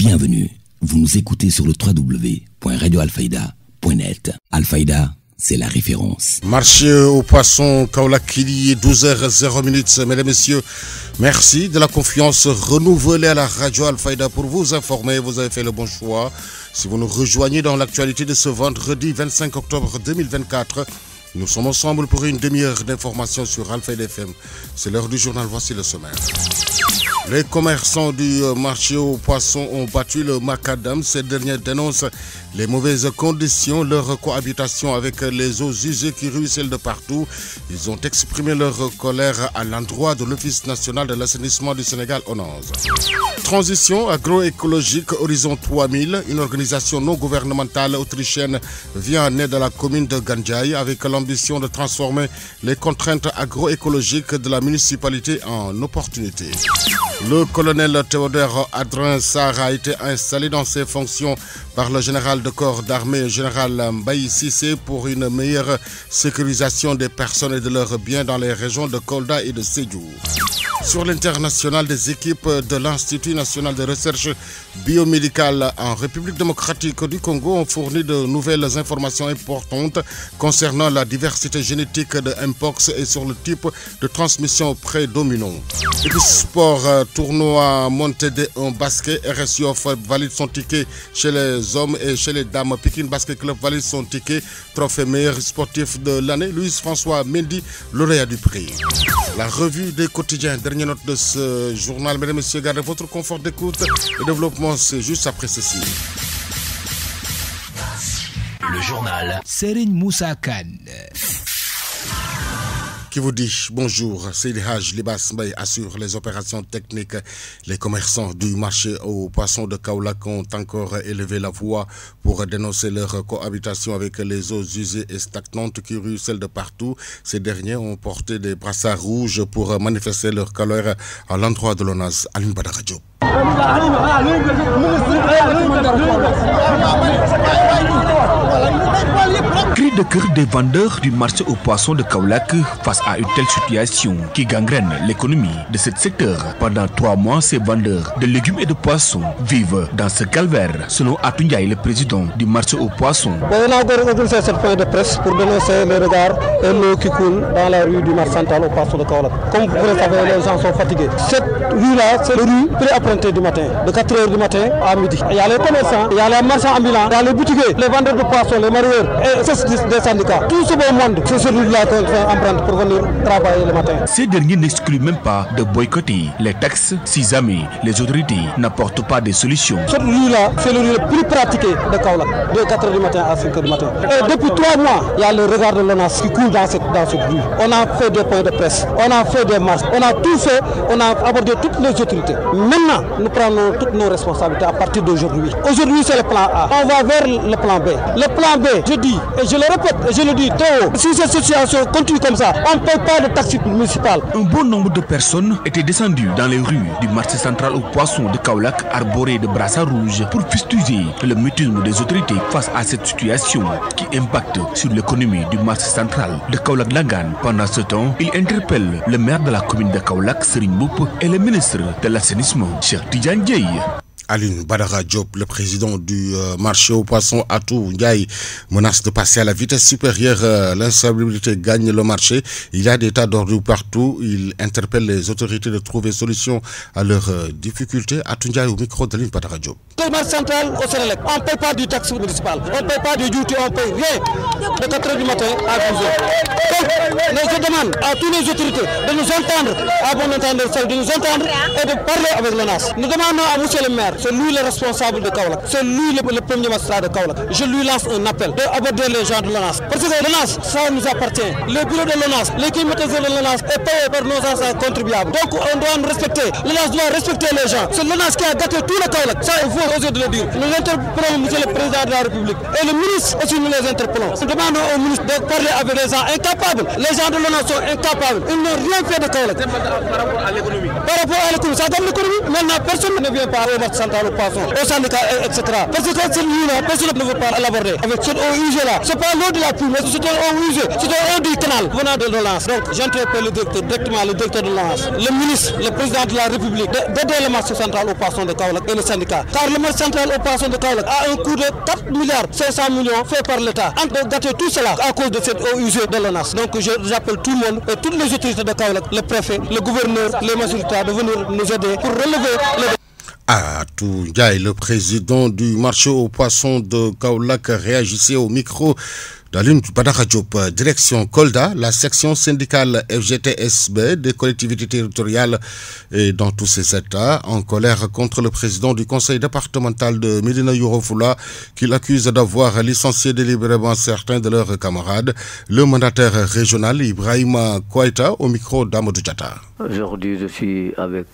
Bienvenue, vous nous écoutez sur le www.radioalfayda.net. Alfayda, c'est la référence. Marché aux poissons, Kaolakili, 12h00. Mesdames et messieurs, merci de la confiance renouvelée à la radio Alfayda pour vous informer. Vous avez fait le bon choix. Si vous nous rejoignez dans l'actualité de ce vendredi 25 octobre 2024, nous sommes ensemble pour une demi-heure d'information sur Alfayda FM. C'est l'heure du journal, voici le sommaire. Les commerçants du marché aux poissons ont battu le macadam. Ces derniers dénoncent les mauvaises conditions, leur cohabitation avec les eaux usées qui ruissellent de partout. Ils ont exprimé leur colère à l'endroit de l'Office national de l'assainissement du Sénégal, ONAS. Transition agroécologique Horizon 3000, une organisation non gouvernementale autrichienne vient en aide à la commune de Gandiaï avec l'ambition de transformer les contraintes agroécologiques de la municipalité en opportunités. Le colonel Théodore Adrien Sarr a été installé dans ses fonctions par le général de corps d'armée général Mbaye Cissé pour une meilleure sécurisation des personnes et de leurs biens dans les régions de Kolda et de Sédhiou. Sur l'international, des équipes de l'Institut national de recherche biomédicale en République démocratique du Congo ont fourni de nouvelles informations importantes concernant la diversité génétique de Mpox et sur le type de transmission prédominant. Et puis sport, tournoi montée de basket, RSU valide son ticket chez les hommes et chez les dames. Pikine Basket Club valide son ticket, trophée meilleur sportif de l'année. Louis-François Mendy, lauréat du prix. La revue des quotidiens, dernière note de ce journal. Mesdames et messieurs, gardez votre confort d'écoute. Le développement, c'est juste après ceci. Le journal Serigne Moussa Khan. Qui vous dit bonjour, Seydi Haj Libas Mbaye assure les opérations techniques. Les commerçants du marché aux poissons de Kaolack ont encore élevé la voix pour dénoncer leur cohabitation avec les eaux usées et stagnantes qui ruissellent de partout. Ces derniers ont porté des brassards rouges pour manifester leur colère à l'endroit de l'ONAS. Aline Badara Diop. Cri de cœur des vendeurs du marché aux poissons de Kaolack face à une telle situation qui gangrène l'économie de ce secteur. Pendant 3 mois, ces vendeurs de légumes et de poissons vivent dans ce calvaire, selon Atundiaï, le président du marché aux poissons. On a organisé cette point de presse pour dénoncer le regard et l'eau qui coule dans la rue du marché central aux poissons de Kaolack. Comme vous le savez, les gens sont fatigués. Cette rue-là, c'est la rue pré-empruntée du matin, de 4h du matin à midi. Il y a les commerçants, il y a les marchands ambulants, il y a les boutiquiers, les vendeurs de poissons, les marieurs et des syndicats. Tout ce beau monde, c'est celui-là qu'on fait emprunter pour venir travailler le matin. Ces derniers n'excluent même pas de boycotter les taxes si jamais les autorités n'apportent pas des solutions. Cette rue-là, c'est le rue le plus pratiqué de Kaolack, de 4h du matin à 5h du matin. Et depuis 3 mois, il y a le regard de l'ONAS qui coule dans cette rue. On a fait des points de presse, on a fait des marches, on a tout fait, on a abordé toutes les autorités. Maintenant, nous prenons toutes nos responsabilités à partir d'aujourd'hui. Aujourd'hui, c'est le plan A. On va vers le plan B. Le plan B, je dis, et je le répète, et je le dis très haut, si cette situation continue comme ça, on ne paye pas de taxes municipales. Un bon nombre de personnes étaient descendues dans les rues du marché central aux poissons de Kaolack, arborées de brassards rouges, pour fustiger le mutisme des autorités face à cette situation qui impacte sur l'économie du marché central de Kaolack-Langan. Pendant ce temps, il interpelle le maire de la commune de Kaolack, Serigne Mboup, et le ministre de l'assainissement, Cheikh Tidiane Dièye. Aline Badara Diop, le président du marché aux poissons Atou Ndiaye, menace de passer à la vitesse supérieure. L'instabilité gagne le marché. Il y a des tas d'ordures partout. Il interpelle les autorités de trouver solution à leurs difficultés. Atou Ndiaye au micro d'Aline Badara Diop. Le marché central au Sénégal, on ne paye pas du taxe municipal, on ne paye pas du duty, on ne paye rien de 4h du matin à 12h. Donc, je demande à toutes les autorités de nous entendre, à bon entendeur, de nous entendre et de parler avec l'ONAS. Nous demandons à monsieur le maire, c'est lui le responsable de Kaolack, c'est lui le premier magistrat de Kaolack. Je lui lance un appel d'aborder les gens de l'ONAS. Parce que l'ONAS, ça nous appartient. Le bureau de l'ONAS, l'équipe maîtrisée de l'ONAS est payé par nos anciens contribuables. Donc on doit nous respecter. L'ONAS doit respecter les gens. C'est l'ONAS qui a gâté tout le Kaolack. Ça, il faut oser de le dire. Nous interpellons monsieur le président de la République. Et le ministre aussi, nous les interpellons. Nous demandons au ministre de parler avec les gens incapables. Les gens de l'ONAS sont incapables. Ils n'ont rien fait de Kaolack. Par rapport à l'économie. Par rapport à l'économie. Ça donne l'économie. Maintenant, personne ne vient pas au centrale au poisson, au syndicat, etc. Parce que cette ligne-là, personne ne veut pas l'aborder. Avec cette eau usée-là, c'est pas l'eau de la pluie, mais c'est une eau usée, c'est une eau du canal venant de l'ONAS. Donc j'interpelle directement le directeur de l'ONAS, le ministre, le président de la République, d'aider le marché central au poisson de Kaolack et le syndicat. Car le marché central au poisson de Kaolack a un coût de 4 milliards 500 millions fait par l'État. On peut gâter tout cela à cause de cette eau usée de l'ONAS. Donc j'appelle tout le monde et toutes les autorités de Kaolack, le préfet, le gouverneur, les magistrats de venir nous aider pour relever le... Atou Ndiaye, le président du marché aux poissons de Kaolack, réagissait au micro d'Aline Badara Diop. Direction Kolda, la section syndicale FGTSB des collectivités territoriales est dans tous ses états en colère contre le président du conseil départemental de Médina Yoro Fula qu'il accuse d'avoir licencié délibérément certains de leurs camarades. Le mandataire régional Ibrahima Kouaita au micro d'Amadou Diatta. Aujourd'hui, je suis avec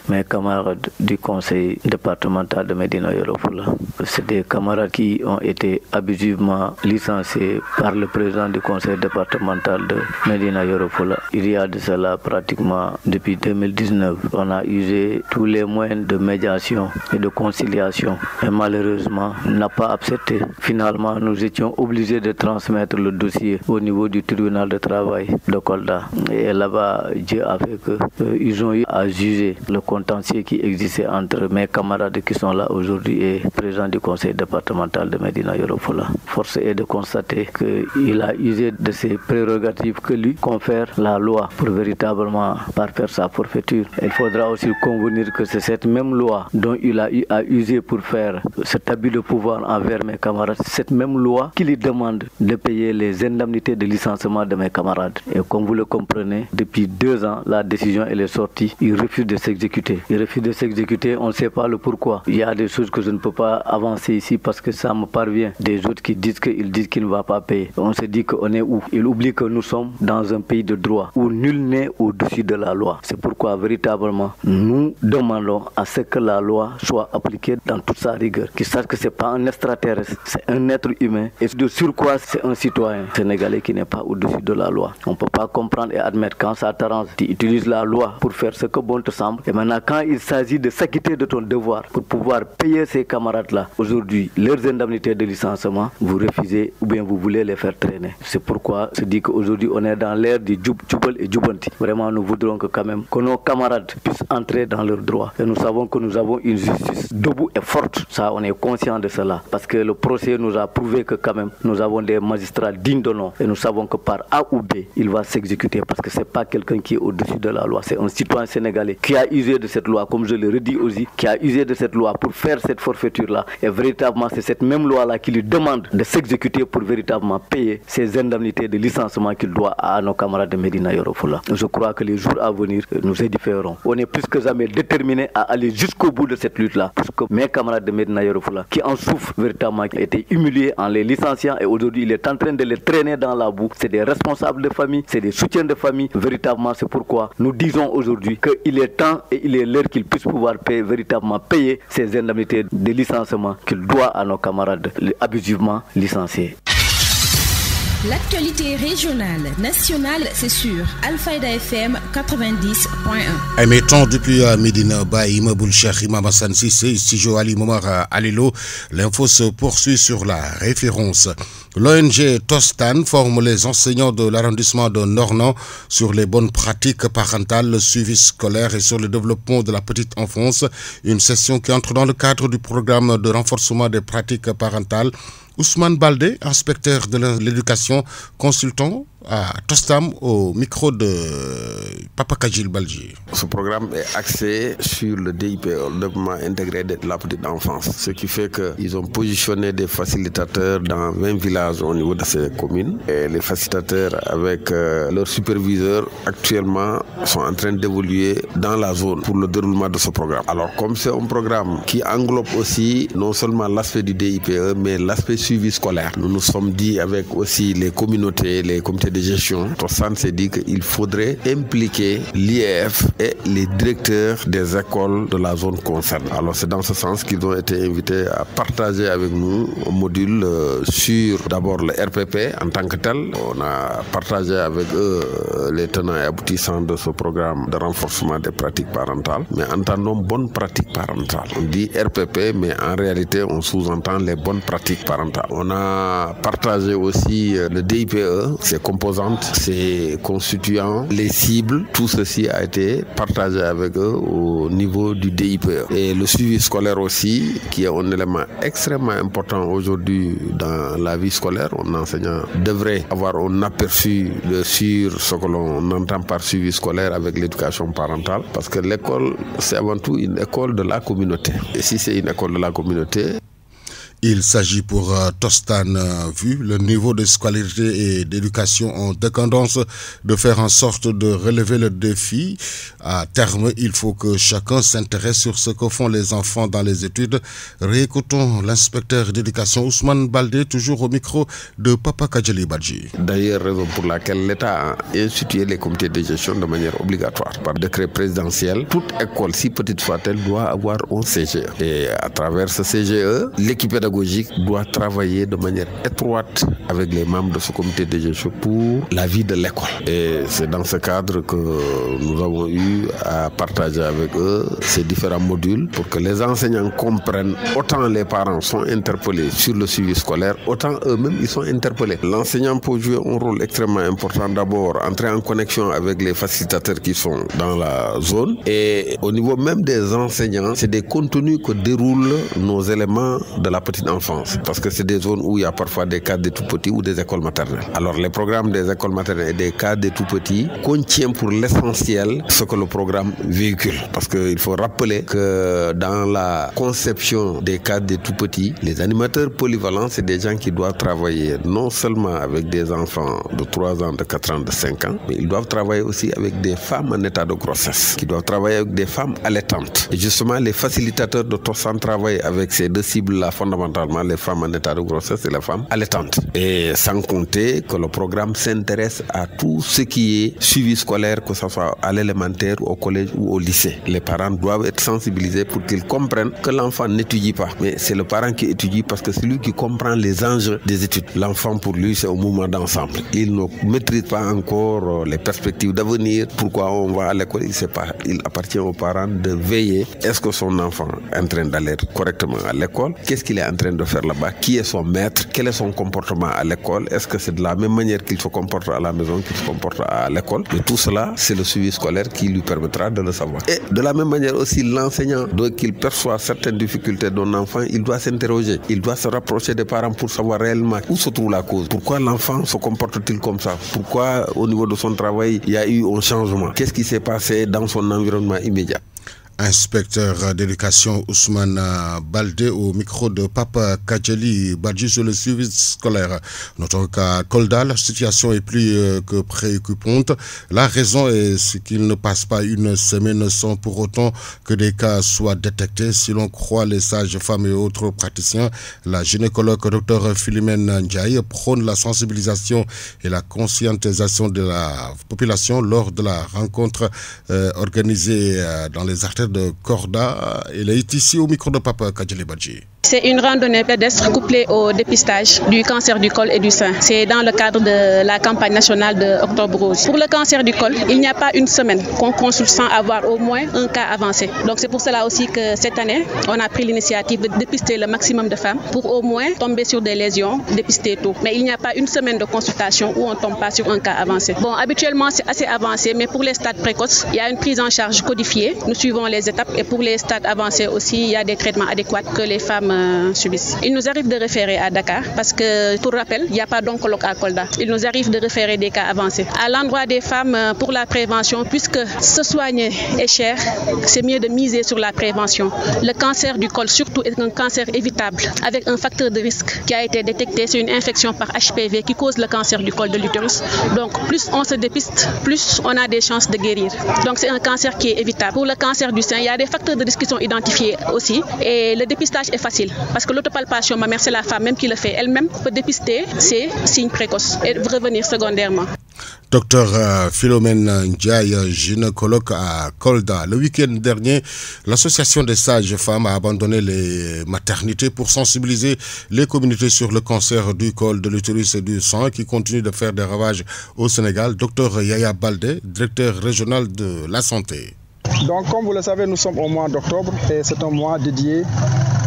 mes camarades du conseil départemental de Médina Yoro Fula. C'est des camarades qui ont été abusivement licenciés par le président du conseil départemental de Médina Yoro Fula. Il y a de cela pratiquement depuis 2019. On a usé tous les moyens de médiation et de conciliation. Et malheureusement, on n'a pas accepté. Finalement, nous étions obligés de transmettre le dossier au niveau du tribunal de travail de Kolda. Et là-bas, Dieu a fait qu'ils ont eu à juger le contentieux qui existait entre mes camarades qui sont là aujourd'hui et le président du conseil départemental de Médina Yoro Fula. Force est de constater qu'il a usé de ses prérogatives que lui confère la loi pour véritablement parfaire sa forfaiture. Il faudra aussi convenir que c'est cette même loi dont il a eu à user pour faire cet abus de pouvoir envers mes camarades. Cette même loi qui lui demande de payer les indemnités de licenciement de mes camarades. Et comme vous le comprenez, depuis 2 ans, la décision elle est sortie. Il refuse de s'exécuter. Il refuse de s'exécuter, on ne sait pas le pourquoi. Il y a des choses que je ne peux pas avancer ici parce que ça me parvient. Des autres qui disent qu'ils ne va pas payer. On se dit qu'on est où? Il oublie que nous sommes dans un pays de droit où nul n'est au-dessus de la loi. C'est pourquoi véritablement nous demandons à ce que la loi soit appliquée dans toute sa rigueur. Qu'ils sachent que ce n'est pas un extraterrestre, c'est un être humain et de surcroît c'est un citoyen sénégalais qui n'est pas au-dessus de la loi. On ne peut pas comprendre et admettre quand ça t'arrange, tu utilises la loi pour faire ce que bon te semble et maintenant quand il s'agit de s'acquitter de ton devoir pour pouvoir payer ces camarades-là, aujourd'hui leurs indemnités de licenciement, vous refusez ou bien vous voulez les faire traîner. C'est pourquoi je dis qu'aujourd'hui on est dans l'ère du Djoubal et Djoubanti. Vraiment nous voudrons que quand même que nos camarades puissent entrer dans leurs droits. Et nous savons que nous avons une justice debout et forte. Ça on est conscient de cela. Parce que le procès nous a prouvé que quand même nous avons des magistrats dignes de nom. Et nous savons que par A ou B il va s'exécuter parce que c'est pas quelqu'un qui est au-dessus de la loi. C'est un citoyen sénégalais qui a usé de cette loi, comme je le redis aussi, qui a usé de cette loi pour faire cette forfaiture-là. Et véritablement c'est cette même loi-là qui lui demande de s'exécuter pour véritablement payer ces indemnités de licenciement qu'il doit à nos camarades de Médina Yoro Fula. Je crois que les jours à venir nous édifieront. On est plus que jamais déterminés à aller jusqu'au bout de cette lutte-là. Parce que mes camarades de Médina Yoro Fula, qui en souffrent véritablement, qui ont été humiliés en les licenciant et aujourd'hui il est en train de les traîner dans la boue. C'est des responsables de famille, c'est des soutiens de famille. Véritablement c'est pourquoi nous disons aujourd'hui qu'il est temps et il est l'heure qu'ils puissent pouvoir payer, véritablement payer ces indemnités de licenciement qu'il doit à nos camarades abusivement licenciés. L'actualité régionale, nationale, c'est sur Alfayda FM 90.1. Émettant depuis Medina Baïma Boulcher, Imam Hassan Sissé, Studio Ali Momar Alilo, l'info se poursuit sur la référence. L'ONG Tostan forme les enseignants de l'arrondissement de Nornan sur les bonnes pratiques parentales, le suivi scolaire et sur le développement de la petite enfance. Une session qui entre dans le cadre du programme de renforcement des pratiques parentales. Ousmane Baldé, inspecteur de l'éducation, consultant à Tostam au micro de Papa Kajil Balji. Ce programme est axé sur le DIP, le développement intégré de la petite enfance. Ce qui fait qu'ils ont positionné des facilitateurs dans 20 villages au niveau de ces communes. Et les facilitateurs avec leurs superviseurs actuellement sont en train d'évoluer dans la zone pour le déroulement de ce programme. Alors comme c'est un programme qui englobe aussi non seulement l'aspect du DIPE mais l'aspect suivi scolaire, nous nous sommes dit avec aussi les communautés, les comités de gestion, Tostan s'est dit qu'il faudrait impliquer l'IEF et les directeurs des écoles de la zone concernée. Alors c'est dans ce sens qu'ils ont été invités à partager avec nous un module sur d'abord le RPP en tant que tel. On a partagé avec eux les tenants et aboutissants de ce programme de renforcement des pratiques parentales, mais entendons bonnes pratiques parentales. On dit RPP, mais en réalité, on sous-entend les bonnes pratiques parentales. On a partagé aussi le DIPE, ses composantes, ses constituants, les cibles. Tout ceci a été partagé avec eux au niveau du DIPE. Et le suivi scolaire aussi, qui est un élément extrêmement important aujourd'hui dans la vie scolaire. Un enseignant devrait avoir un aperçu sur ce que l'on entend par suivi scolaire avec l'éducation parentale, parce que l'école, c'est avant tout une école de la communauté. Et si c'est une école de la communauté, il s'agit pour Tostan Vu, le niveau de scolarité et d'éducation en décadence, de faire en sorte de relever le défi. À terme, il faut que chacun s'intéresse sur ce que font les enfants dans les études. Réécoutons l'inspecteur d'éducation Ousmane Baldé, toujours au micro de Papa Kajali Badji. D'ailleurs, raison pour laquelle l'État a institué les comités de gestion de manière obligatoire. Par décret présidentiel, toute école, si petite soit-elle, doit avoir un CGE. Et à travers ce CGE, l'équipe pédagogique doit travailler de manière étroite avec les membres de ce comité de gestion pour la vie de l'école. Et c'est dans ce cadre que nous avons eu à partager avec eux ces différents modules pour que les enseignants comprennent. Autant les parents sont interpellés sur le suivi scolaire, autant eux-mêmes ils sont interpellés. L'enseignant peut jouer un rôle extrêmement important. D'abord, entrer en connexion avec les facilitateurs qui sont dans la zone. Et au niveau même des enseignants, c'est des contenus que déroulent nos éléments de la petite enfance, parce que c'est des zones où il y a parfois des cadres des tout petits ou des écoles maternelles. Alors les programmes des écoles maternelles et des cadres des tout petits contiennent pour l'essentiel ce que le programme véhicule, parce qu'il faut rappeler que dans la conception des cadres des tout petits, les animateurs polyvalents, c'est des gens qui doivent travailler non seulement avec des enfants de 3 ans, de 4 ans, de 5 ans, mais ils doivent travailler aussi avec des femmes en état de grossesse, qui doivent travailler avec des femmes allaitantes. Et justement, les facilitateurs de Tostan travaillent avec ces deux cibles-là fondamentalement, les femmes en état de grossesse et les femmes allaitantes. Et sans compter que le programme s'intéresse à tout ce qui est suivi scolaire, que ce soit à l'élémentaire, au collège ou au lycée. Les parents doivent être sensibilisés pour qu'ils comprennent que l'enfant n'étudie pas, mais c'est le parent qui étudie, parce que c'est lui qui comprend les enjeux des études. L'enfant, pour lui, c'est un mouvement d'ensemble. Il ne maîtrise pas encore les perspectives d'avenir. Pourquoi on va à l'école, il ne sait pas. Il appartient aux parents de veiller. Est-ce que son enfant est en train d'aller correctement à l'école? Qu'est-ce qu'il est en train de faire là-bas? Qui est son maître? Quel est son comportement à l'école? Est-ce que c'est de la même manière qu'il se comporte à la maison qu'il se comporte à l'école? Et tout cela, c'est le suivi scolaire qui lui permettra de le savoir. Et de la même manière aussi, l'enseignant, dès qu'il perçoit certaines difficultés d'un enfant, il doit s'interroger. Il doit se rapprocher des parents pour savoir réellement où se trouve la cause. Pourquoi l'enfant se comporte-t-il comme ça? Pourquoi au niveau de son travail, il y a eu un changement? Qu'est-ce qui s'est passé dans son environnement immédiat? Inspecteur d'éducation Ousmane Baldé au micro de Papa Kajali Badji sur le suivi scolaire. Notre cas Kolda, la situation est plus que préoccupante. La raison est ce qu'il ne passe pas une semaine sans pour autant que des cas soient détectés. Si l'on croit les sages-femmes et autres praticiens, la gynécologue Dr Philomène Ndiaye prône la sensibilisation et la conscientisation de la population lors de la rencontre organisée dans les artères de Korda. Il est ici au micro de Papa Kajali Badji. C'est une randonnée pédestre couplée au dépistage du cancer du col et du sein. C'est dans le cadre de la campagne nationale de Octobre Rose. Pour le cancer du col, il n'y a pas une semaine qu'on consulte sans avoir au moins un cas avancé. Donc c'est pour cela aussi que cette année, on a pris l'initiative de dépister le maximum de femmes pour au moins tomber sur des lésions, dépister tout. Mais il n'y a pas une semaine de consultation où on ne tombe pas sur un cas avancé. Bon, habituellement c'est assez avancé, mais pour les stades précoces, il y a une prise en charge codifiée. Nous suivons les étapes et pour les stades avancés aussi, il y a des traitements adéquats que les femmes subissent. Il nous arrive de référer à Dakar parce que, pour rappel, il n'y a pas d'oncologue à Kolda. Il nous arrive de référer des cas avancés. À l'endroit des femmes, pour la prévention, puisque se soigner est cher, c'est mieux de miser sur la prévention. Le cancer du col, surtout, est un cancer évitable avec un facteur de risque qui a été détecté. C'est une infection par HPV qui cause le cancer du col de l'utérus. Donc, plus on se dépiste, plus on a des chances de guérir. Donc, c'est un cancer qui est évitable. Pour le cancer du sein, il y a des facteurs de risque qui sont identifiés aussi et le dépistage est facile. Parce que l'autopalpation mammaire, c'est la femme même qui le fait. Elle-même peut dépister ces signes précoces et revenir secondairement. Docteur Philomène Ndiaye, gynécologue à Kolda. Le week-end dernier, l'association des sages-femmes a abandonné les maternités pour sensibiliser les communautés sur le cancer du col de l'utérus et du sein qui continue de faire des ravages au Sénégal. Docteur Yaya Baldé, directeur régional de la santé. Donc, comme vous le savez, nous sommes au mois d'octobre et c'est un mois dédié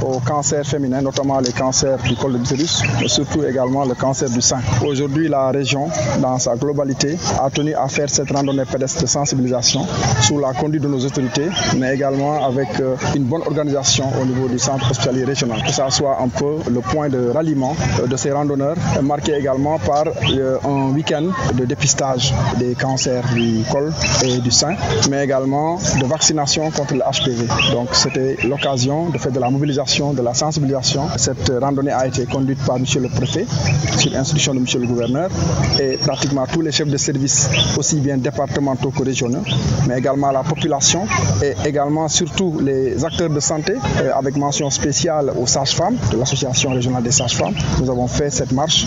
au cancer féminin, notamment les cancers du col de l'utérus, mais surtout également le cancer du sein. Aujourd'hui, la région, dans sa globalité, a tenu à faire cette randonnée pédestre de sensibilisation sous la conduite de nos autorités, mais également avec une bonne organisation au niveau du centre hospitalier régional. Que ça soit un peu le point de ralliement de ces randonneurs, marqué également par un week-end de dépistage des cancers du col et du sein, mais également de vaccination contre le HPV. Donc c'était l'occasion de faire de la mobilisation, de la sensibilisation. Cette randonnée a été conduite par M. le préfet sur instruction de M. le gouverneur et pratiquement tous les chefs de service, aussi bien départementaux que régionaux, mais également la population et également surtout les acteurs de santé avec mention spéciale aux sages-femmes de l'association régionale des sages-femmes. Nous avons fait cette marche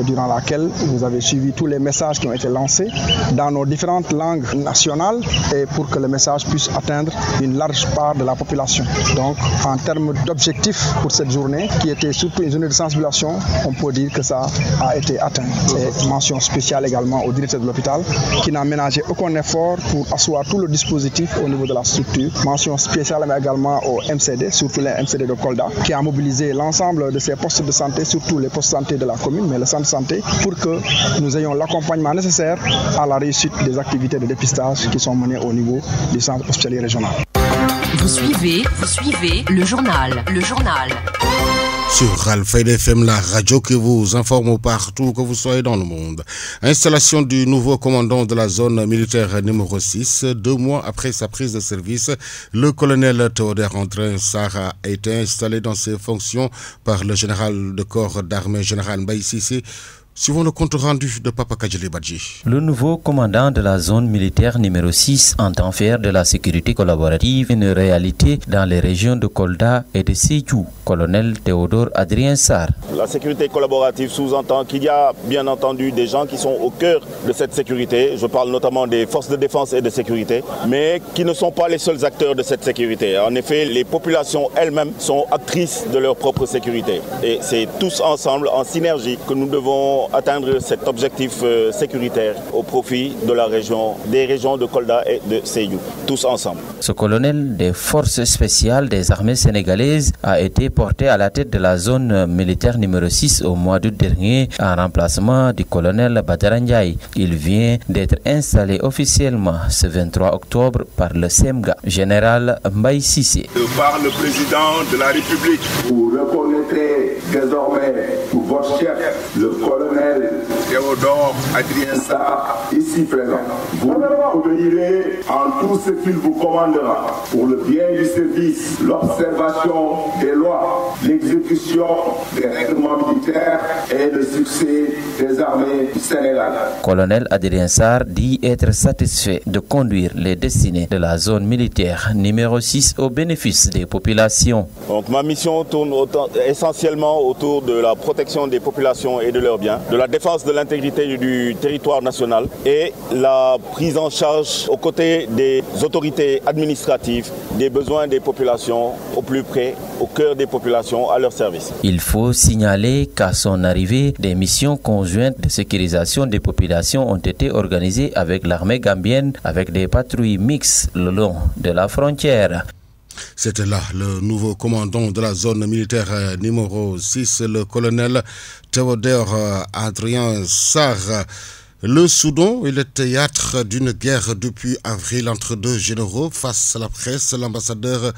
durant laquelle vous avez suivi tous les messages qui ont été lancés dans nos différentes langues nationales et pour que le message puisse atteindre une large part de la population. Donc, en termes d'objectifs pour cette journée, qui était surtout une journée de sensibilisation, on peut dire que ça a été atteint. Et mention spéciale également au directeur de l'hôpital, qui n'a ménagé aucun effort pour asseoir tout le dispositif au niveau de la structure. Mention spéciale mais également au MCD, surtout les MCD de Kolda, qui a mobilisé l'ensemble de ces postes de santé, surtout les postes de santé de la commune, mais le centre de santé, pour que nous ayons l'accompagnement nécessaire à la réussite des activités de dépistage qui sont menées au niveau du centre hospitalier régional. Vous suivez le journal. Sur Alfayda FM, la radio qui vous informe partout que vous soyez dans le monde. Installation du nouveau commandant de la zone militaire numéro 6. 2 mois après sa prise de service, le colonel Théodore André Sarr a été installé dans ses fonctions par le général de corps d'armée, général Mbaye Cissé. Suivons le compte rendu de Papa Kadjili Badji. Le nouveau commandant de la zone militaire numéro 6 entend faire de la sécurité collaborative une réalité dans les régions de Kolda et de Sédhiou. Colonel Théodore Adrien Sarr. La sécurité collaborative sous-entend qu'il y a bien entendu des gens qui sont au cœur de cette sécurité. Je parle notamment des forces de défense et de sécurité, mais qui ne sont pas les seuls acteurs de cette sécurité. En effet, les populations elles-mêmes sont actrices de leur propre sécurité. Et c'est tous ensemble, en synergie, que nous devons atteindre cet objectif sécuritaire au profit de la région, des régions de Kolda et de Sédhiou, tous ensemble. Ce colonel des forces spéciales des armées sénégalaises a été porté à la tête de la zone militaire numéro 6 au mois d'août dernier en remplacement du colonel Badara Ndiaye. Il vient d'être installé officiellement ce 23 octobre par le SEMGA, général Mbaye Cissé. Par le président de la République, vous reconnaissez désormais votre chef, le colonel Théodore Adrien Sarr, ici présent. Vous obéirez en tout ce qu'il vous commandera pour le bien du service, l'observation des lois, l'exécution des règlements militaires et le succès des armées du Sénégal. Colonel Adrien Sarr dit être satisfait de conduire les destinées de la zone militaire numéro 6 au bénéfice des populations. Donc ma mission tourne essentiellement autour de la protection des populations et de leurs biens, de la défense de l'intégrité du territoire national et la prise en charge aux côtés des autorités administratives des besoins des populations au plus près, au cœur des populations, à leur service. Il faut signaler qu'à son arrivée, des missions conjointes de sécurisation des populations ont été organisées avec l'armée gambienne avec des patrouilles mixtes le long de la frontière. C'était là le nouveau commandant de la zone militaire numéro 6, le colonel Théodore Adrien Sarr. Le Soudan est le théâtre d'une guerre depuis avril entre deux généraux. Face à la presse, l'ambassadeur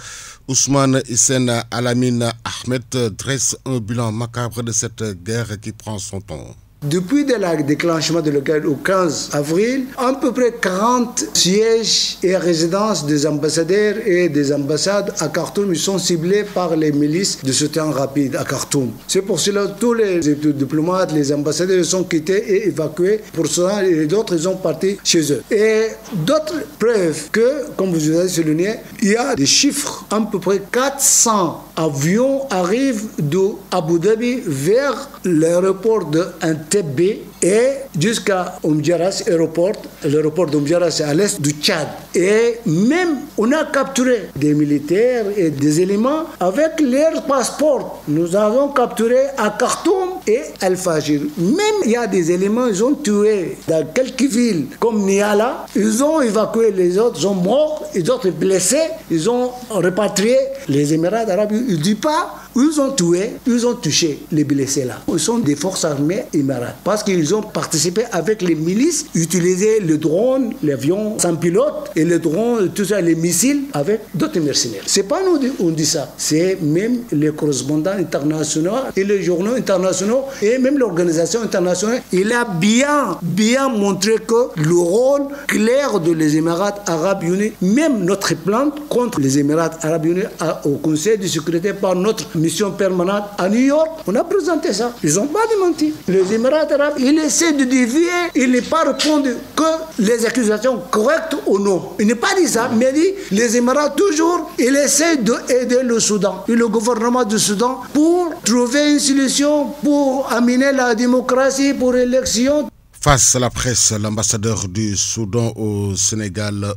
Ousmane Hissène Alamine Ahmed dresse un bilan macabre de cette guerre qui prend son temps. Depuis le déclenchement de la guerre au 15 avril, à peu près 40 sièges et résidences des ambassadeurs et des ambassades à Khartoum sont ciblés par les milices de soutien rapide à Khartoum. C'est pour cela que tous les diplomates, les ambassadeurs sont quittés et évacués. Pour cela, et d'autres sont partis chez eux. Et d'autres preuves que, comme vous avez souligné, il y a des chiffres, à peu près 400 avion arrive de Abu Dhabi vers l'aéroport de Entebbe et jusqu'à Oumdjaras aéroport. L'aéroport d'Oumdjaras c'est à l'est du Tchad. Et même on a capturé des militaires et des éléments avec leurs passeports. Nous avons capturé à Khartoum et Al-Fajir. Même il y a des éléments, ils ont tué dans quelques villes comme Niala. Ils ont évacué les autres, ils sont morts, les autres blessés. Ils ont repatrié les Émirats arabes. Ils ne disent pas où ils ont tué, ils ont touché les blessés là. Ils sont des forces armées émirates parce qu'ils ont participé avec les milices, utilisé le drone, l'avion sans pilote et le drone, tout ça, les missiles avec d'autres mercenaires. C'est pas nous on dit ça, c'est même les correspondants internationaux et les journaux internationaux et même l'organisation internationale. Il a bien montré que le rôle clair de les Émirats arabes unis, même notre plainte contre les Émirats arabes unis au Conseil de sécurité par notre mission permanente à New York, on a présenté ça. Ils n'ont pas démenti. Les Émirats arabes, ils essaient de dévier, ils n'ont pas répondu que les accusations correctes ou non. Il n'est pas dit ça, mais dit les Émirats toujours, ils essaient d'aider le Soudan et le gouvernement du Soudan pour trouver une solution pour amener la démocratie pour l'élection. Face à la presse, l'ambassadeur du Soudan au Sénégal,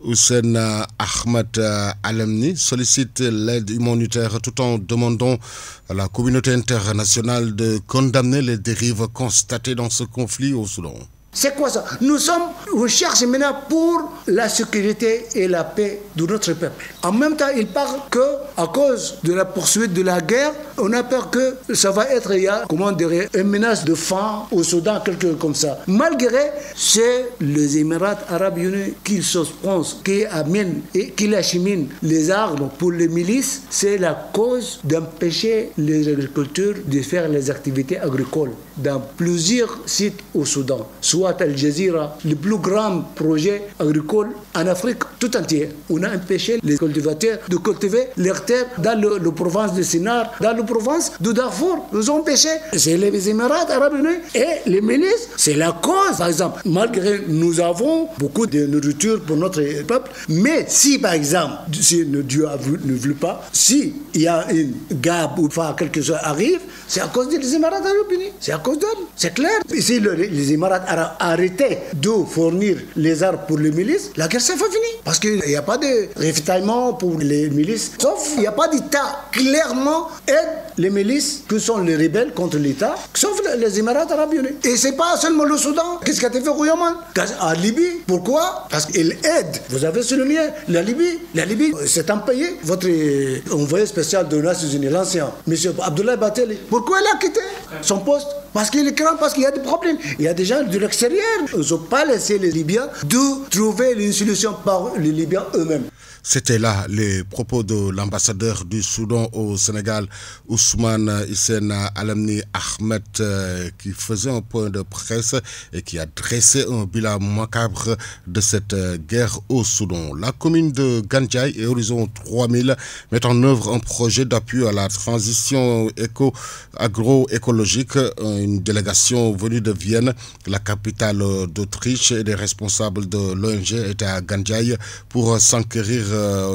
Hussein Ahmed Alamni, sollicite l'aide humanitaire tout en demandant à la communauté internationale de condamner les dérives constatées dans ce conflit au Soudan. C'est quoi ça? On cherche maintenant pour la sécurité et la paix de notre peuple. En même temps, il parle qu'à cause de la poursuite de la guerre, on a peur que ça va être, une menace de faim au Soudan, quelque chose comme ça. Malgré, c'est les Émirats arabes unis qui suspensent, qui amènent et qui acheminent les armes pour les milices, c'est la cause d'empêcher les agriculteurs de faire les activités agricoles dans plusieurs sites au Soudan. Soit Al Jazeera, le plus grand projet agricole en Afrique tout entière. On a empêché les cultivateurs de cultiver leurs terres dans la province de Sinar, dans la province de Darfour. Nous ont empêché. C'est les Émirats arabes unis et les milices. C'est la cause. Par exemple, malgré nous avons beaucoup de nourriture pour notre peuple, mais si par exemple, si Dieu ne veut pas, si il y a une guerre ou quelque chose arrive, c'est à cause des Émirats arabes unis. C'est à cause d'eux. C'est clair. Si les Émirats arabes arrêtaient de fournir les armes pour les milices, la guerre s'est finie. Parce qu'il n'y a pas de ravitaillement pour les milices. Sauf qu'il n'y a pas d'État clairement aide les milices qui sont les rebelles contre l'État, sauf les Émirats arabes unis. Et c'est pas seulement le Soudan. Qu'est-ce qu'a fait Rouyaman en Libye? Pourquoi? Parce qu'il aide. Vous avez souligné la Libye. La Libye, c'est un pays. Votre envoyé spécial de Nations Unies, l'ancien, M. Abdoulaye Bateli, pourquoi il a quitté son poste? Parce qu'il craint, parce qu'il y a des problèmes. Il y a des gens de l'extérieur. Ils n'ont pas laissé les Libyens de trouver une solution par les Libyens eux-mêmes. C'était là les propos de l'ambassadeur du Soudan au Sénégal, Ousmane Hissène Alamni Ahmed, qui faisait un point de presse et qui a dressé un bilan macabre de cette guerre au Soudan. La commune de Gandiaye et Horizon 3000 mettent en œuvre un projet d'appui à la transition agroécologique. Une délégation venue de Vienne, la capitale d'Autriche, et des responsables de l'ONG étaient à Gandiaye pour s'enquérir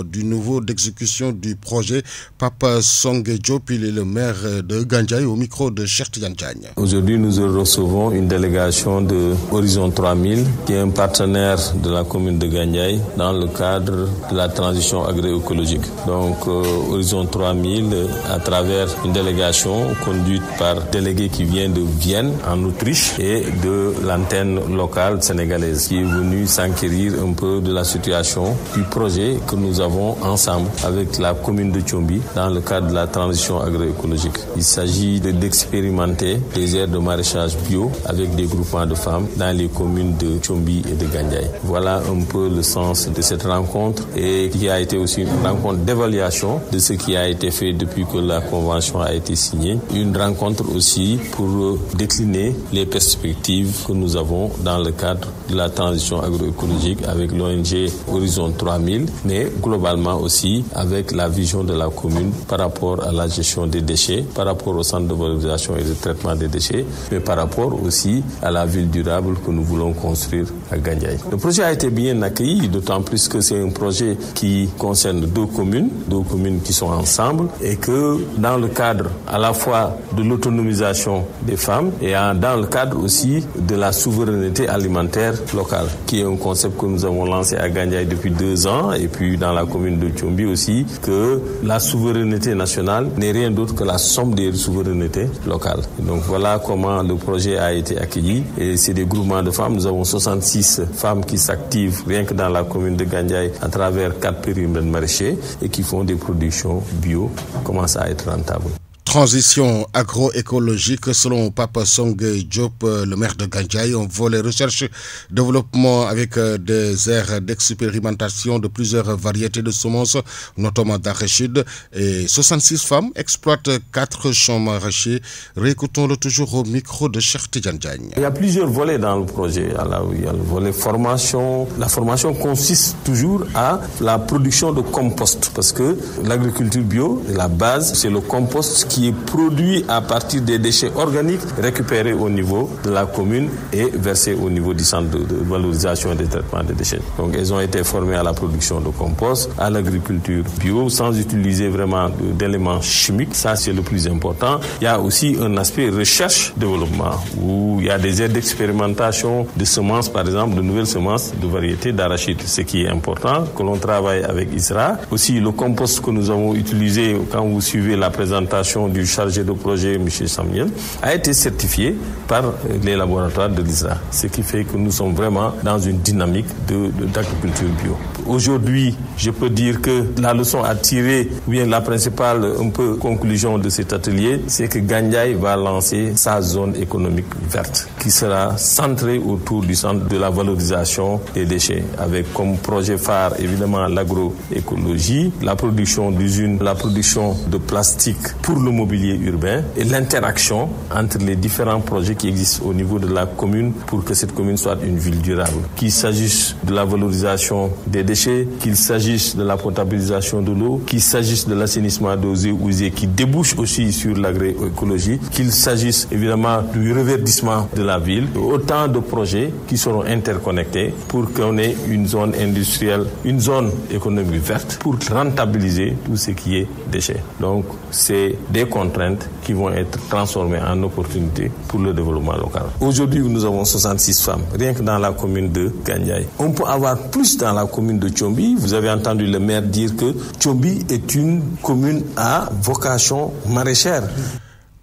du niveau d'exécution du projet. Papa Songé Diop, il est le maire de Gandiaye, au micro de Cheikh Tidiane Diagne. Aujourd'hui, nous recevons une délégation de Horizon 3000, qui est un partenaire de la commune de Gandiaye dans le cadre de la transition agroécologique. Donc, Horizon 3000, à travers une délégation conduite par délégué qui vient de Vienne, en Autriche, et de l'antenne locale sénégalaise, qui est venue s'enquérir un peu de la situation du projet que nous avons ensemble avec la commune de Tchombi dans le cadre de la transition agroécologique. Il s'agit d'expérimenter des aires de maraîchage bio avec des groupements de femmes dans les communes de Tchombi et de Gandiaye. Voilà un peu le sens de cette rencontre, et qui a été aussi une rencontre d'évaluation de ce qui a été fait depuis que la convention a été signée. Une rencontre aussi pour décliner les perspectives que nous avons dans le cadre de la transition agroécologique avec l'ONG Horizon 3000, mais globalement aussi avec la vision de la commune par rapport à la gestion des déchets, par rapport au centre de valorisation et de traitement des déchets, mais par rapport aussi à la ville durable que nous voulons construire à Gandiaye. Le projet a été bien accueilli, d'autant plus que c'est un projet qui concerne deux communes qui sont ensemble, et que dans le cadre à la fois de l'autonomisation des femmes et dans le cadre aussi de la souveraineté alimentaire locale, qui est un concept que nous avons lancé à Gandiaye depuis 2 ans, et puis dans la commune de Tchombi aussi, que la souveraineté nationale n'est rien d'autre que la somme des souverainetés locales. Donc voilà comment le projet a été accueilli, et c'est des groupements de femmes. Nous avons 66 femmes qui s'activent rien que dans la commune de Gandiaye à travers 4 périmètres maraîchers et qui font des productions bio, commencent à être rentables. Transition agroécologique, selon Papa Songue Diop, le maire de Gandiaye, on volet recherche-développement avec des aires d'expérimentation de plusieurs variétés de semences, notamment d'arachide, et 66 femmes exploitent 4 champs maraîchers. Réécoutons-le toujours au micro de Cheikh Tidiane Diagne. Il y a plusieurs volets dans le projet. Il y a le volet formation. La formation consiste toujours à la production de compost, parce que l'agriculture bio, la base, c'est le compost qui est produit à partir des déchets organiques récupérés au niveau de la commune et versés au niveau du centre de valorisation et de traitement des déchets. Donc elles ont été formées à la production de compost, à l'agriculture bio, sans utiliser vraiment d'éléments chimiques. Ça, c'est le plus important. Il y a aussi un aspect recherche-développement, où il y a des aires d'expérimentation de semences, par exemple, de nouvelles semences de variétés d'arachide. Ce qui est important, que l'on travaille avec ISRA. Aussi, le compost que nous avons utilisé quand vous suivez la présentation du chargé de projet, M. Samuel, a été certifié par les laboratoires de l'ISRA. Ce qui fait que nous sommes vraiment dans une dynamique d'agriculture bio. Aujourd'hui, je peux dire que la leçon à tirer, ou bien la principale conclusion de cet atelier, c'est que Gandiaye va lancer sa zone économique verte, qui sera centrée autour du centre de la valorisation des déchets, avec comme projet phare évidemment l'agroécologie, la production d'usines, la production de plastique pour le mobilier urbain et l'interaction entre les différents projets qui existent au niveau de la commune pour que cette commune soit une ville durable. Qu'il s'agisse de la valorisation des déchets, qu'il s'agisse de la potabilisation de l'eau, qu'il s'agisse de l'assainissement d'eaux usées qui débouche aussi sur l'agroécologie, qu'il s'agisse évidemment du reverdissement de la ville, autant de projets qui seront interconnectés pour qu'on ait une zone industrielle, une zone économique verte pour rentabiliser tout ce qui est déchets. Donc c'est des contraintes qui vont être transformées en opportunités pour le développement local. Aujourd'hui, nous avons 66 femmes, rien que dans la commune de Gandiaye. On peut avoir plus dans la commune de Tchombi. Vous avez entendu le maire dire que Tchombi est une commune à vocation maraîchère.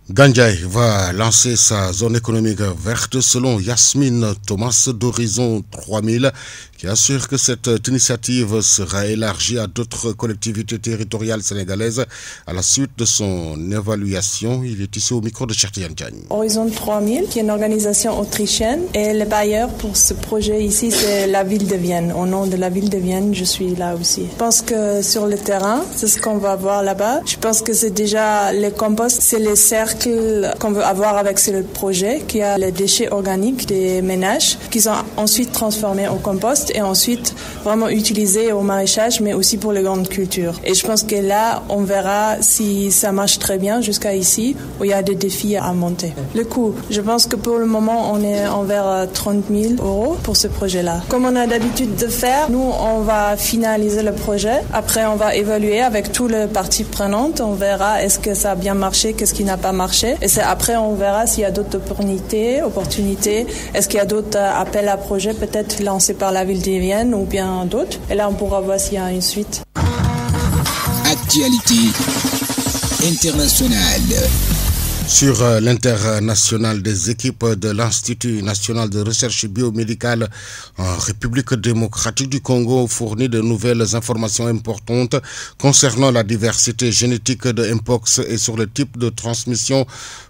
Gandiaye va lancer sa zone économique verte selon Yasmine Thomas d'Horizon 3000, qui assure que cette initiative sera élargie à d'autres collectivités territoriales sénégalaises à la suite de son évaluation. Il est ici au micro de Cheikh Tidiane Diagne. Horizon 3000, qui est une organisation autrichienne, et le bailleur pour ce projet ici, c'est la ville de Vienne. Au nom de la ville de Vienne, je suis là aussi. Je pense que sur le terrain, c'est ce qu'on va voir là-bas. Je pense que c'est déjà les composts, c'est les cercles qu'on veut avoir avec ce projet, qui a les déchets organiques des ménages, qui sont ensuite transformés au compost et ensuite vraiment utilisés au maraîchage, mais aussi pour les grandes cultures. Et je pense que là, on verra si ça marche très bien jusqu'à ici, où il y a des défis à monter. Le coût, je pense que pour le moment, on est envers 30 000 € pour ce projet-là. Comme on a d'habitude de faire, nous, on va finaliser le projet. Après, on va évaluer avec toutes les parties prenantes. On verra est-ce que ça a bien marché, qu'est-ce qui n'a pas marché. Et c'est après, on verra s'il y a d'autres opportunités. Est-ce qu'il y a d'autres appels à projets, peut-être lancés par la ville de Vienne ou bien d'autres. Et là, on pourra voir s'il y a une suite. Actualité internationale. Sur l'international, des équipes de l'Institut national de recherche biomédicale en République démocratique du Congo ont fourni de nouvelles informations importantes concernant la diversité génétique de Mpox et sur le type de transmission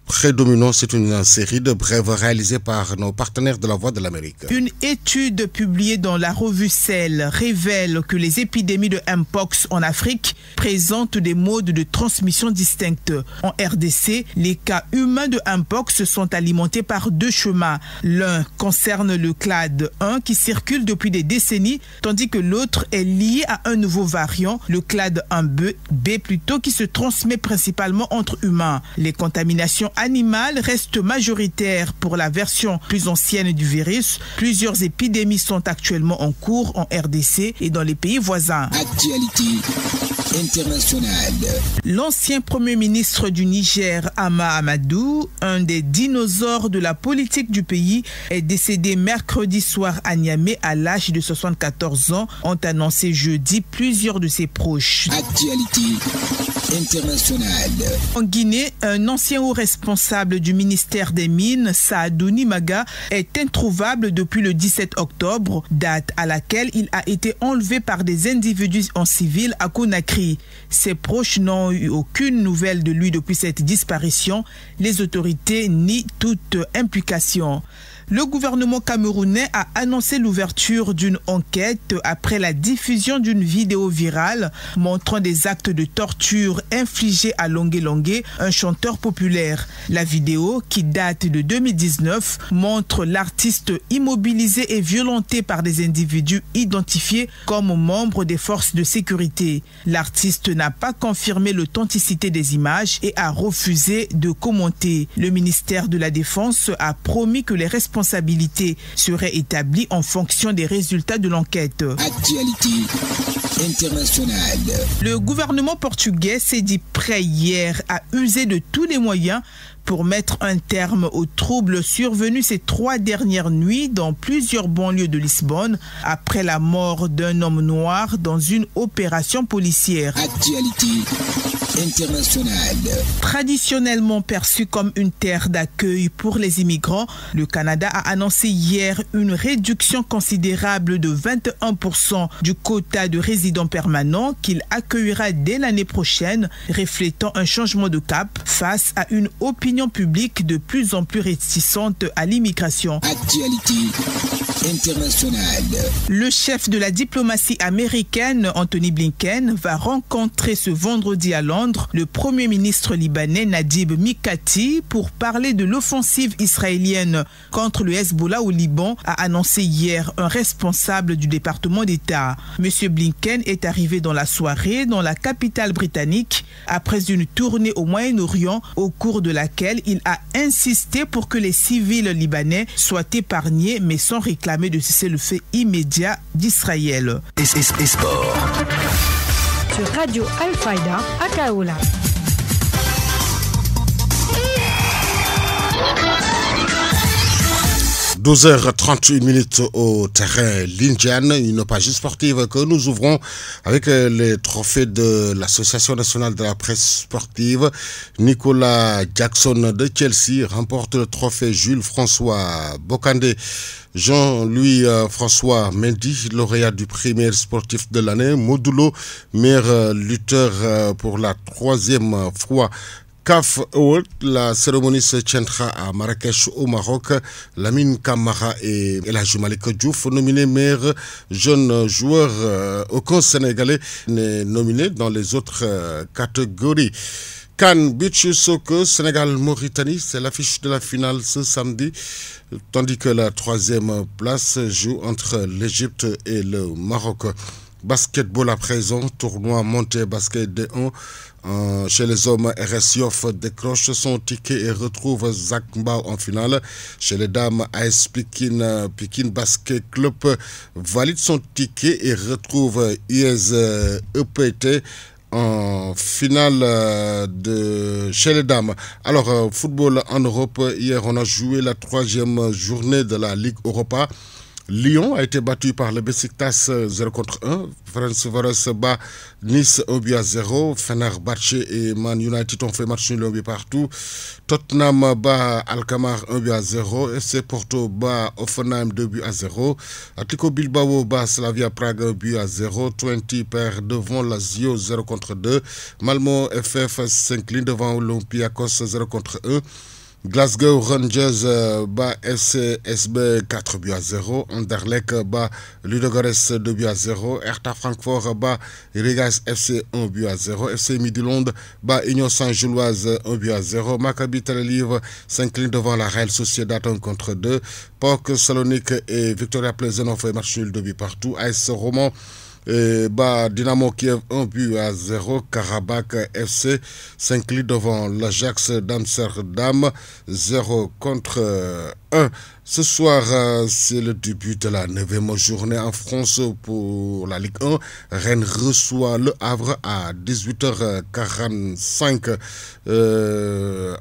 prédominant. C'est une série de brèves réalisées par nos partenaires de la Voix de l'Amérique. Une étude publiée dans la revue Cell révèle que les épidémies de Mpox en Afrique présentent des modes de transmission distincts. En RDC, les cas humains de Mpox sont alimentés par deux chemins. L'un concerne le clade 1 qui circule depuis des décennies, tandis que l'autre est lié à un nouveau variant, le clade 1B plutôt, qui se transmet principalement entre humains. Les contaminations animales restent majoritaires pour la version plus ancienne du virus. Plusieurs épidémies sont actuellement en cours en RDC et dans les pays voisins. Actualité internationale. L'ancien premier ministre du Niger, Hama Amadou, un des dinosaures de la politique du pays, est décédé mercredi soir à Niamey à l'âge de 74 ans, ont annoncé jeudi plusieurs de ses proches. Actualité internationale. En Guinée, un ancien haut responsable du ministère des Mines, Saadouni Maga, est introuvable depuis le 17 octobre, date à laquelle il a été enlevé par des individus en civil à Conakry. Ses proches n'ont eu aucune nouvelle de lui depuis cette disparition. Les autorités nient toute implication. Le gouvernement camerounais a annoncé l'ouverture d'une enquête après la diffusion d'une vidéo virale montrant des actes de torture infligés à Longué Longué, un chanteur populaire. La vidéo, qui date de 2019, montre l'artiste immobilisé et violenté par des individus identifiés comme membres des forces de sécurité. L'artiste n'a pas confirmé l'authenticité des images et a refusé de commenter. Le ministère de la Défense a promis que les responsabilités seraient établies en fonction des résultats de l'enquête. Actualité internationale. Le gouvernement portugais s'est dit prêt hier à user de tous les moyens pour mettre un terme aux troubles survenus ces 3 dernières nuits dans plusieurs banlieues de Lisbonne après la mort d'un homme noir dans une opération policière. Actualité internationale. Traditionnellement perçu comme une terre d'accueil pour les immigrants, le Canada a annoncé hier une réduction considérable de 21% du quota de résidents permanents qu'il accueillera dès l'année prochaine, reflétant un changement de cap face à une opinion publique de plus en plus réticente à l'immigration. Actualité internationale. Le chef de la diplomatie américaine, Anthony Blinken, va rencontrer ce vendredi à Londres le premier ministre libanais Najib Mikati pour parler de l'offensive israélienne contre le Hezbollah au Liban, a annoncé hier un responsable du département d'État. Monsieur Blinken est arrivé dans la soirée dans la capitale britannique après une tournée au Moyen-Orient au cours de laquelle il a insisté pour que les civils libanais soient épargnés mais sans réclamer de cessez-le-feu immédiat d'Israël. Et sport. Sur Radio Al-Fayda à Kaoula. 12h31 au terrain Lindiane, une page sportive que nous ouvrons avec les trophées de l'Association nationale de la presse sportive. Nicolas Jackson de Chelsea remporte le trophée Jules François Bocandé. Jean-Louis François Mendy, lauréat du prix meilleur sportif de l'année. Modulo, meilleur lutteur pour la 3e fois. CAF Award, la cérémonie se tiendra à Marrakech au Maroc. Lamine Camara et El Hadji Malick Diouf nominés meilleurs jeunes joueurs. Aucun Sénégalais n'est nominé dans les autres catégories. CAN Beach Soccer, Sénégal-Mauritanie, c'est l'affiche de la finale ce samedi, tandis que la 3e place joue entre l'Égypte et le Maroc. Basketball à présent, tournoi monté basket D1. Chez les hommes, RS Yoff décroche son ticket et retrouve Zach Mbao en finale. Chez les dames, AS Pekin Basket Club valide son ticket et retrouve US EPT en finale chez les dames. Alors, football en Europe, hier on a joué la 3e journée de la Ligue Europa. Lyon a été battu par le Besiktas 0-1. Ferencváros bat Nice 1-0. Fenerbahçe et Man United ont fait match nul 1 partout. Tottenham bat Alkmaar 1-0. FC Porto bat Hoffenheim 2-0. Atletico Bilbao bat Slavia Prague 1-0. Twente perd devant Lazio 0-2. Malmo FF s'incline devant Olympiakos 0-1. Glasgow Rangers bat SCSB 4-0. Anderlecht bat Ludogorets 2-0. Hertha Francfort bat Rigas FC 1-0. FC Midtjylland bat Union Saint-Gilloise 1-0. Maccabi Tel Aviv s'incline devant la Real Sociedad 1-2. PAOK Salonique et Victoria Plzen ont fait match nul 2 partout. AS Roman Dynamo Kiev 1-0. Karabakh FC s'incline devant l'Ajax d'Amsterdam 0-1. Ce soir, c'est le début de la 9e journée en France pour la Ligue 1. Rennes reçoit Le Havre à 18h45.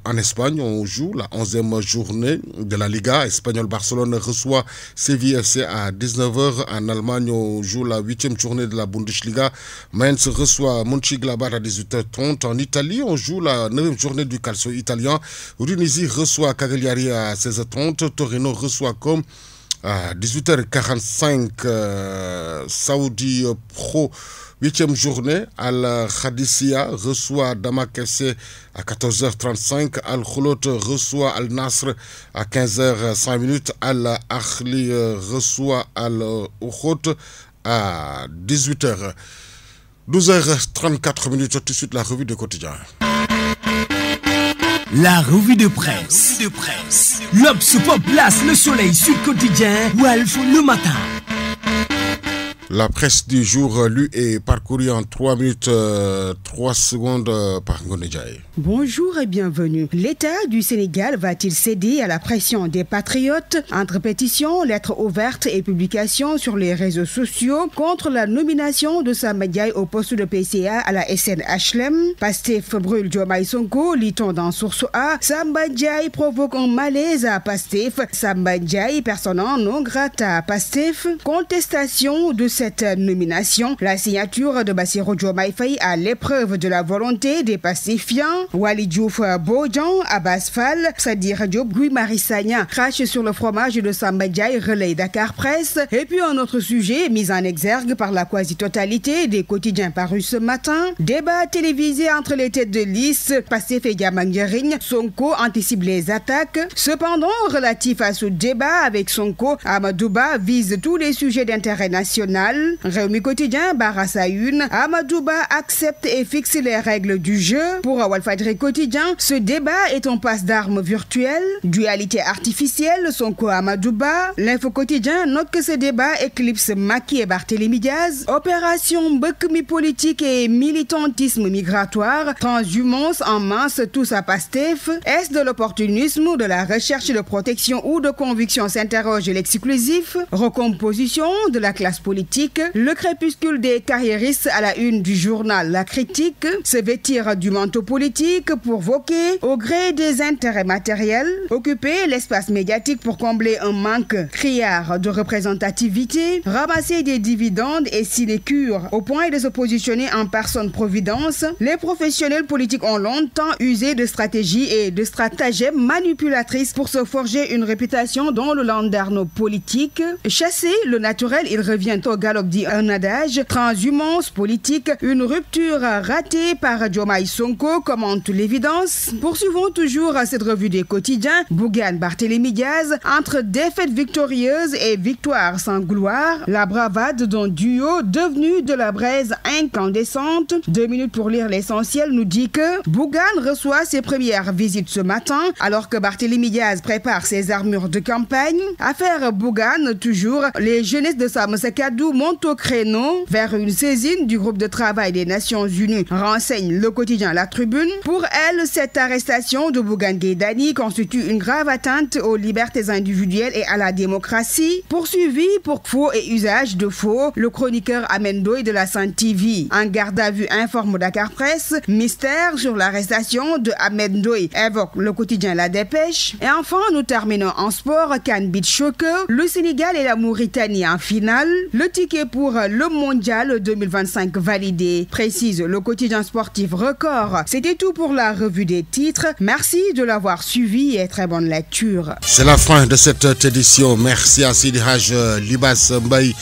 En Espagne, on joue la 11e journée de la Liga. Espagnol Barcelone reçoit Séville FC à 19h. En Allemagne, on joue la 8e journée de la Bundesliga. Mainz reçoit Mönchengladbach à 18h30. En Italie, on joue la 9e journée du Calcio italien. Udinese reçoit Cagliari à 16h30. Torino reçoit Comme à 18h45. Saudi Pro 8e journée. Al Khadissia reçoit Damak FC à 14h35. Al Khoulout reçoit Al Nasr à 15h05. Al Ahli reçoit Al Ukhout à 18h. 12h34. Tout de suite la revue de quotidien. La revue de presse. L'Obs place le soleil sur quotidien Walf le matin. La presse du jour lue et parcourue en 3 minutes 3 secondes par Ngonejai. Bonjour et bienvenue. L'État du Sénégal va-t-il céder à la pression des patriotes? Entre pétitions, lettres ouvertes et publications sur les réseaux sociaux contre la nomination de Samba Ndiaye au poste de PCA à la SNHLM. Pastef brûle Diomaye Sonko, lit-on dans Source A. Samba Ndiaye provoque un malaise à Pastef. Samba Ndiaye, persona non grata à Pastef. Contestation de cette nomination, la signature de Bassirou Diomaye Faye à l'épreuve de la volonté des pacifiants. Wali Diouf Bodian, Abbas Fall, Sadir Diop, Guy Marius Sagna crache sur le fromage de Samba Ndiaye, relais Dakar Presse. Et puis un autre sujet mis en exergue par la quasi-totalité des quotidiens parus ce matin. Débat télévisé entre les têtes de liste, Pastef et Diamandjerigne. Sonko anticipe les attaques. Cependant, relatif à ce débat avec Sonko, Amadouba vise tous les sujets d'intérêt national. Réumi Quotidien, Barassa Une, Amadouba accepte et fixe les règles du jeu. Pour Walfadjri Quotidien, ce débat est un passe d'armes virtuel. Dualité artificielle, Sonko Amadouba. L'Info Quotidien note que ce débat éclipse Macky et Barthélémy Diaz. Opération Bekmi politique et militantisme migratoire. Transhumance en masse, tous à Pastef. Est-ce de l'opportunisme ou de la recherche de protection ou de conviction, s'interroge l'exclusif. Recomposition de la classe politique. Le crépuscule des carriéristes à la une du journal La Critique. Se vêtir du manteau politique pour voquer au gré des intérêts matériels. Occuper l'espace médiatique pour combler un manque criard de représentativité. Ramasser des dividendes et sinécures au point de se positionner en personne providence. Les professionnels politiques ont longtemps usé de stratégies et de stratagèmes manipulatrices pour se forger une réputation dans le landerneau politique. Chasser le naturel, il revient au galop, dit un adage. Transhumance politique, une rupture ratée par Diomaye Sonko, commente l'évidence. Poursuivons toujours cette revue des quotidiens. Bougane Barthélémy Diaz, entre défaites victorieuses et victoires sans gloire, la bravade d'un duo devenu de la braise incandescente. 2 minutes pour lire l'essentiel nous dit que Bougane reçoit ses premières visites ce matin alors que Barthélémy Diaz prépare ses armures de campagne. Affaire Bougane, toujours, les jeunesses de Sam Sekadou montent au créneau vers une saisine du groupe de travail des Nations Unies, renseigne le quotidien La Tribune. Pour elle, cette arrestation de Bougane Gueye Dany constitue une grave atteinte aux libertés individuelles et à la démocratie. Poursuivi pour faux et usage de faux, le chroniqueur Ahmed Ndoye de la Sen TV. En garde à vue, informe Dakar Presse. Mystère sur l'arrestation de Ahmed Ndoye, évoque le quotidien La Dépêche. Et enfin, nous terminons en sport. CAN Beach Soccer, le Sénégal et la Mauritanie en finale. Le ticket pour le mondial 2025 validé, précise le quotidien sportif Record. C'était tout pour la revue des titres. Merci de l'avoir suivi et très bonne lecture. C'est la fin de cette édition. Merci à Sidi Haj Libas Mbaye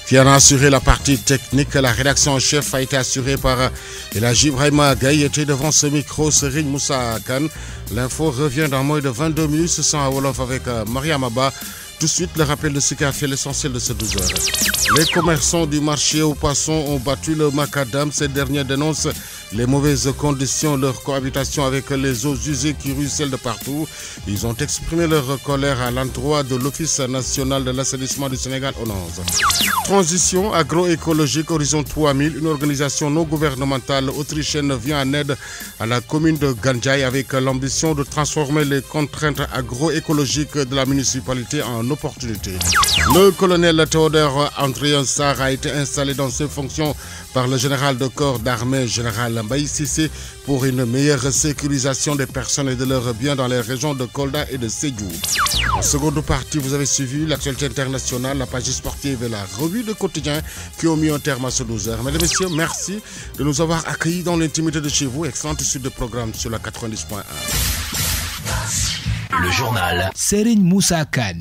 qui en a assuré la partie technique. La rédaction en chef a été assurée par Elhaji Ibrahima Gaïté. Devant ce micro, Serigne Moussa Khan. L'info revient dans moins de 22 minutes. Ce sont à Wolof avec Mariam Abba. Tout de suite, le rappel de ce qui a fait l'essentiel de ces 12 heures. Les commerçants du marché aux poissons ont battu le macadam. Ces derniers dénoncent les mauvaises conditions, leur cohabitation avec les eaux usées qui ruissellent de partout. Ils ont exprimé leur colère à l'endroit de l'Office national de l'assainissement du Sénégal, ONAS. Transition agroécologique Horizon 3000, une organisation non gouvernementale autrichienne vient en aide à la commune de Gandiaye avec l'ambition de transformer les contraintes agroécologiques de la municipalité en opportunités. Le colonel Théodore André Sarr a été installé dans ses fonctions par le général de corps d'armée, général Mbaye Cissé, pour une meilleure sécurisation des personnes et de leurs biens dans les régions de Kolda et de Sédhiou. En seconde partie, vous avez suivi l'actualité internationale, la page sportive et la revue de quotidien qui ont mis un terme à ce 12 heures. Mesdames et messieurs, merci de nous avoir accueillis dans l'intimité de chez vous. Excellente suite de programme sur la 90.1. Le journal Serigne Moussa Khan.